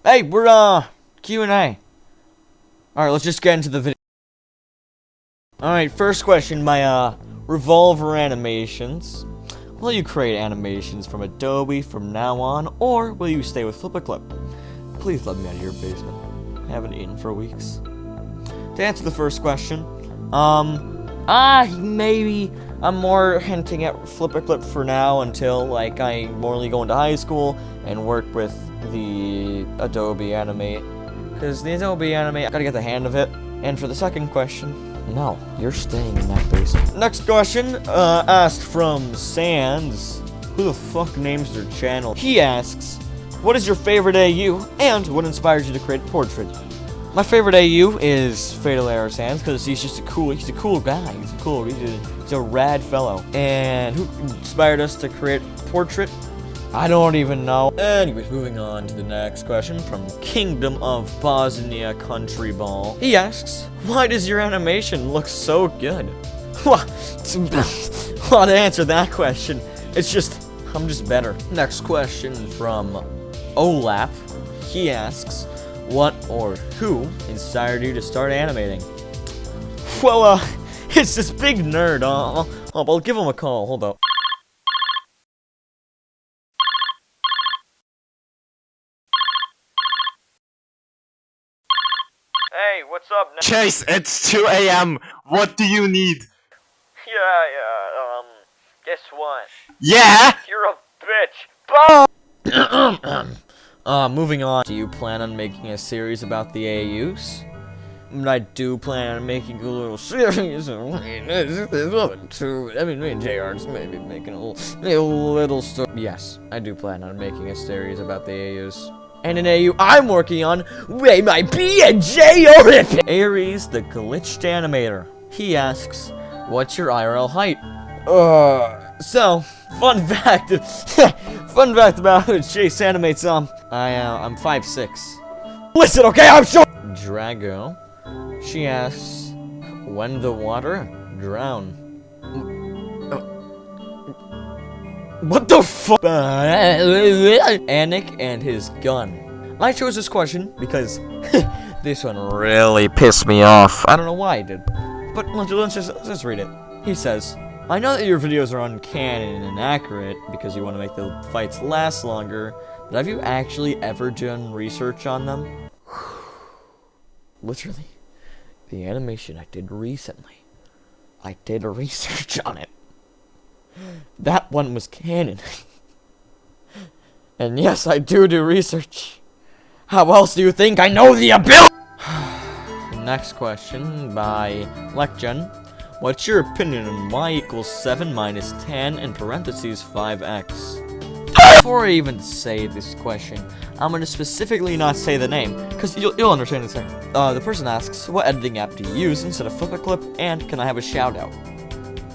Hey, we're Q&A. Alright, let's just get into the video. Alright, first question by Revolver Animations. Will you create animations from Adobe from now on, or will you stay with Flip-a-Clip? Please let me out of your basement. I haven't eaten for weeks. To answer the first question, maybe I'm more hinting at Flip-a-Clip for now until, like, I morally go into high school and work with the Adobe Animate. Because the Adobe Animate, I gotta get the hang of it. And for the second question, no, you're staying in that basement. Next question, asked from Sands. Who the fuck names their channel? He asks, what is your favorite AU, and what inspires you to create a portrait? My favorite AU is Fatal Error Sands, because he's just a cool guy. He's a rad fellow. And who inspired us to create portrait? I don't even know. Anyways, moving on to the next question from Kingdom of Bosnia Country Ball. He asks, why does your animation look so good? Well, to answer that question, I'm just better. Next question from Olap. He asks, what or who inspired you to start animating? Well, it's this big nerd. I'll give him a call. Hold up. Hey, what's up now? Chase, it's 2 a.m. What do you need? Guess what? Yeah? You're a bitch. Moving on. Do you plan on making a series about the AUs? I do plan on making a little series. Me and JR's maybe making a little story. Yes, I do plan on making a series about the AUs. And an AU I'm working on, we might be a J.R. Aries, the glitched animator. He asks, what's your IRL height? So, fun fact about Chase animates, I'm 5'6". Listen, okay, I'm sure. Drago, she asks, when the water drown. What the fuck? Anik and his gun. I chose this question because this one really pissed me off. I don't know why I did, but let's just read it. He says, I know that your videos are uncanon and inaccurate because you want to make the fights last longer, but have you actually ever done research on them? Literally, the animation I did recently, I did a research on it. That one was canon. And yes, I do research. How else do you think I know the ability? Next question by Lekgen. What's your opinion on y equals 7 minus 10 in parentheses 5x? Before I even say this question, I'm going to specifically not say the name, because you'll understand in a second. The person asks, what editing app do you use instead of Flip-a-Clip, and can I have a shout out?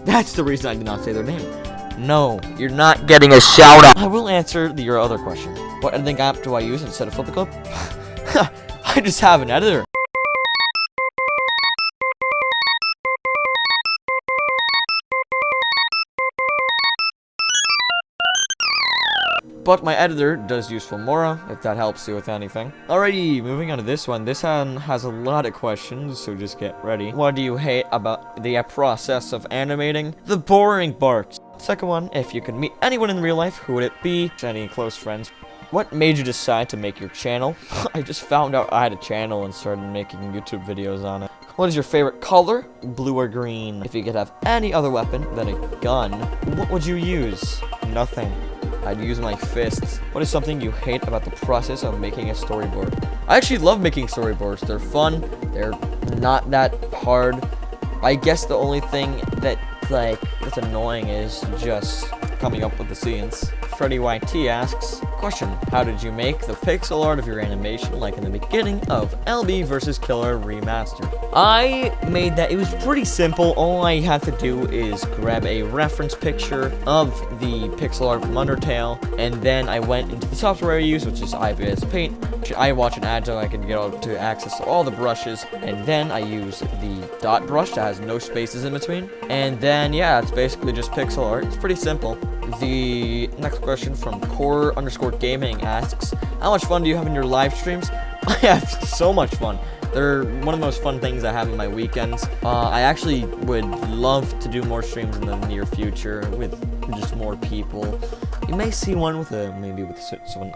That's the reason I did not say their name. No, you're not getting a shout out. I will answer your other question. What editing app do I use instead of Flip-a-Clip? I just have an editor. But my editor does use Filmora, if that helps you with anything. Alrighty, moving on to this one. This one has a lot of questions, so just get ready. What do you hate about the process of animating? The boring parts. Second one, if you could meet anyone in real life, who would it be? Any close friends? What made you decide to make your channel? I just found out I had a channel and started making YouTube videos on it. What is your favorite color? Blue or green? If you could have any other weapon than a gun, what would you use? Nothing. I'd use my fists. What is something you hate about the process of making a storyboard? I actually love making storyboards. They're fun. They're not that hard. I guess the only thing that's annoying is just coming up with the scenes. Freddy YT asks, question, how did you make the pixel art of your animation like in the beginning of LB vs. Killer Remastered? I made that. It was pretty simple. All I had to do is grab a reference picture of the pixel art from Undertale, and then I went into the software I use, which is IBS Paint. I watch an ad so I can get to access to all the brushes, and then I use the dot brush that has no spaces in between. And then, yeah, it's basically just pixel art. It's pretty simple. The next question from core_gaming asks, how much fun do you have in your live streams? I have so much fun. They're one of the most fun things I have in my weekends. I actually would love to do more streams in the near future with just more people. You may see one with someone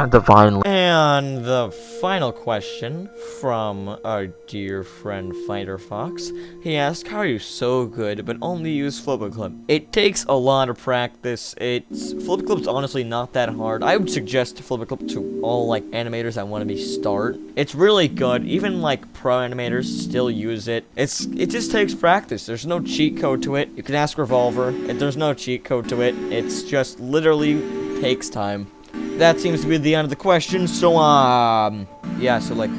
divine. And the final question from our dear friend Fighter Fox. He asked, how are you so good but only use Flip-a-Clip? It takes a lot of practice. Flip-a-Clip's honestly not that hard. I would suggest Flip-a-Clip to all like animators that want to be start. It's really good. Even like pro animators still use it. It just takes practice. There's no cheat code to it. You can ask Revolver. There's no cheat code to it. It's just literally takes time. That seems to be the end of the question. So yeah, so like